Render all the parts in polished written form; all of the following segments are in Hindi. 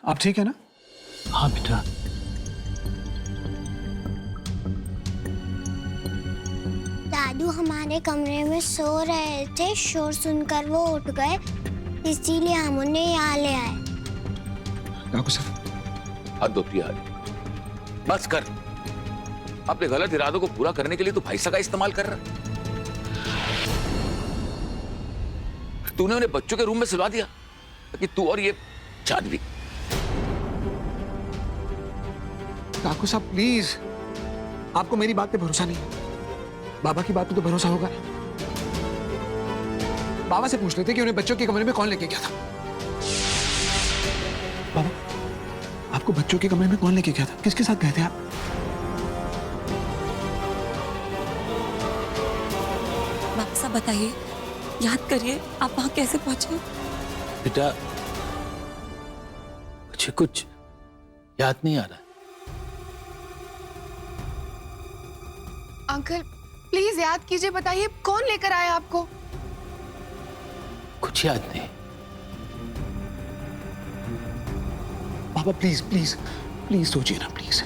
आप ठीक है ना? हाँ बेटा। दादू हमारे कमरे में सो रहे थे, शोर सुनकर वो उठ गए, इसीलिए हम उन्हें यहाँ ले आए। काकू साहब, हद होती है, बस कर। अपने गलत इरादों को पूरा करने के लिए तू पैसा का इस्तेमाल कर रहा। तूने उन्हें बच्चों के रूम में सुला दिया कि तू और ये जानवी। काकू साहब प्लीज, आपको मेरी बात पे भरोसा नहीं है? बाबा की बात पे तो भरोसा होगा ना? बाबा से पूछ लेते कि उन्हें बच्चों के कमरे में कौन लेके गया था। बाबा, आपको बच्चों के कमरे में कौन लेके गया था? किसके साथ गए थे आप? बाबा साहब बताइए, याद करिए, आप वहां कैसे पहुंचे? बेटा मुझे कुछ याद नहीं आ रहा। अंकल प्लीज याद कीजिए, बताइए कौन लेकर आया आपको? कुछ याद नहीं। बाबा प्लीज प्लीज प्लीज सोचिए ना प्लीज,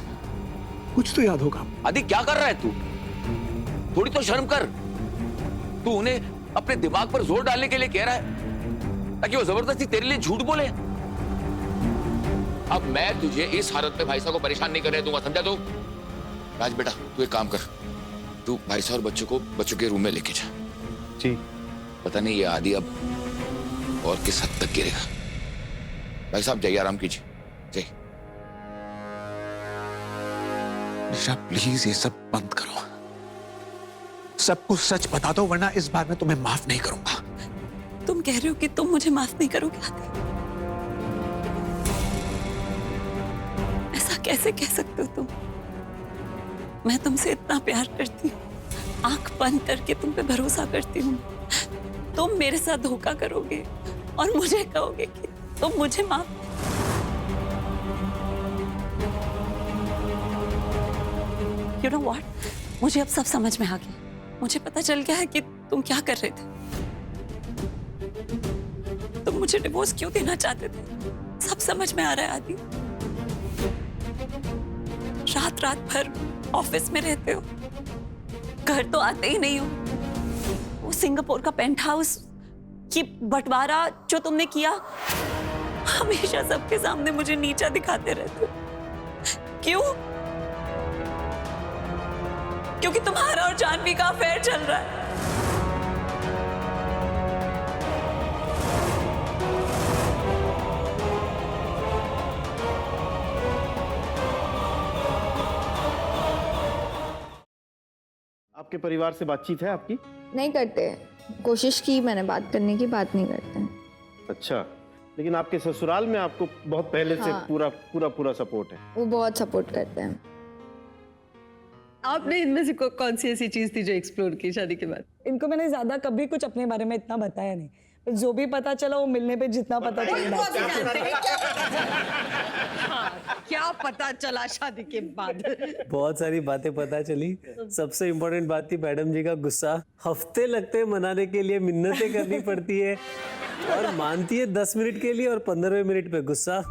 कुछ तो याद होगा। आदि क्या कर रहा है तू? थोड़ी तो शर्म कर। तू उन्हें अपने दिमाग पर जोर डालने के लिए कह रहा है ताकि वो जबरदस्ती तेरे लिए झूठ बोले। अब मैं तुझे इस हालत में भाई साहब को परेशान नहीं करने दूंगा, समझा? तो राज बेटा तू एक काम कर, तू भाई साहब और बच्चों को बच्चों के रूम में लेके जा। जी। पता नहीं ये आदि अब और किस हद तक गिरेगा। भाई साहब जाइए, आराम कीजिए, जाइए। निशा प्लीज ये सब बंद करो, सबको सच बता दो, वरना इस बार मैं तुम्हें माफ नहीं करूंगा। तुम कह रहे हो कि तुम मुझे माफ नहीं करोगे आदि? ऐसा कैसे कह सकते हो तुम? मैं तुमसे इतना प्यार करती हूँ, आंख बंद करके तुम पे भरोसा करती हूँ। तुम मेरे साथ धोखा करोगे और मुझे कहोगे कि तुम मुझे माफ। You know what? मुझे अब सब समझ में आ गया। मुझे पता चल गया है कि तुम क्या कर रहे थे। तुम मुझे डिवोर्स क्यों देना चाहते थे? सब समझ में आ रहा है आदि। रात रात भर ऑफिस में रहते हो, घर तो आते ही नहीं हो। वो सिंगापुर का पेंट हाउस की बंटवारा जो तुमने किया, हमेशा सबके सामने मुझे नीचा दिखाते रहते हो। क्यों? क्योंकि तुम्हारा और जानवी का अफेयर चल रहा है। आपके परिवार से बातचीत है आपकी? नहीं करते। कोशिश की मैंने बात करने की, बात नहीं करते हैं। अच्छा, लेकिन आपके ससुराल में आपको बहुत पहले से हाँ। पूरा सपोर्ट है? वो बहुत सपोर्ट करते हैं। आपने इनमें से कौन सी ऐसी चीज थी जो एक्सप्लोर की शादी के बाद? इनको मैंने ज्यादा कभी कुछ अपने बारे में इतना बताया नहीं, पर जो भी पता चला वो मिलने पे जितना पता चला। क्या पता चला शादी के बाद? बहुत सारी बातें पता चली। सबसे इम्पोर्टेंट बात थी मैडम जी का गुस्सा। हफ्ते लगते हैं मनाने के लिए, मिन्नतें करनी पड़ती है और मानती है 10 मिनट के लिए और 15वें मिनट पे गुस्सा।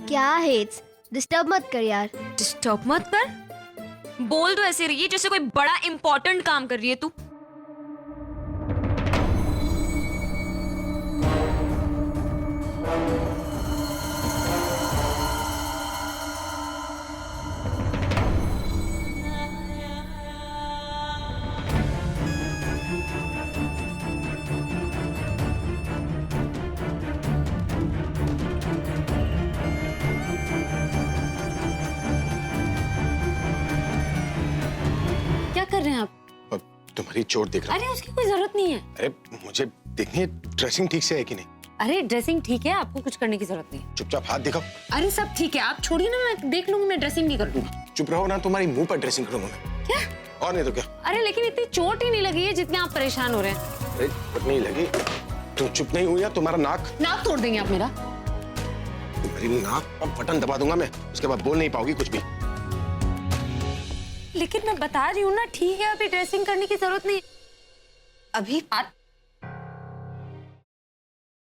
क्या है, डिस्टर्ब मत कर यार। डिस्टर्ब मत कर? बोल तो ऐसे रही है जैसे कोई बड़ा इंपॉर्टेंट काम कर रही है तू। कर रहे हैं आप? तुम्हारी चोट देख रहा हूं। अरे उसकी कोई जरूरत नहीं है। अरे मुझे देखनी है ड्रेसिंग ठीक से है कि नहीं। अरे ड्रेसिंग ठीक है, आपको कुछ करने की जरूरत नहीं। चुपचाप हाथ दिखाओ। अरे सब ठीक है, आप छोड़िए ना, मैं देख लूंगी, मैं ड्रेसिंग नहीं कर दूंगा। चुप रहो ना, तुम्हारी मुंह पर ड्रेसिंग करूंगा मैं। क्या? और नहीं तो क्या। अरे लेकिन इतनी चोट ही नहीं लगी है जितने आप परेशान हो रहे हैं। अरे चोट नहीं लगी, तुम चुप नहीं हुई या तुम्हारा नाक तोड़ देंगे आप मेरा। तुम्हारी नाक पर बटन दबा दूंगा मैं, उसके बाद बोल नहीं पाओगी कुछ भी। लेकिन मैं बता रही हूँ ना, ठीक है, अभी ड्रेसिंग करने की जरूरत नहीं। अभी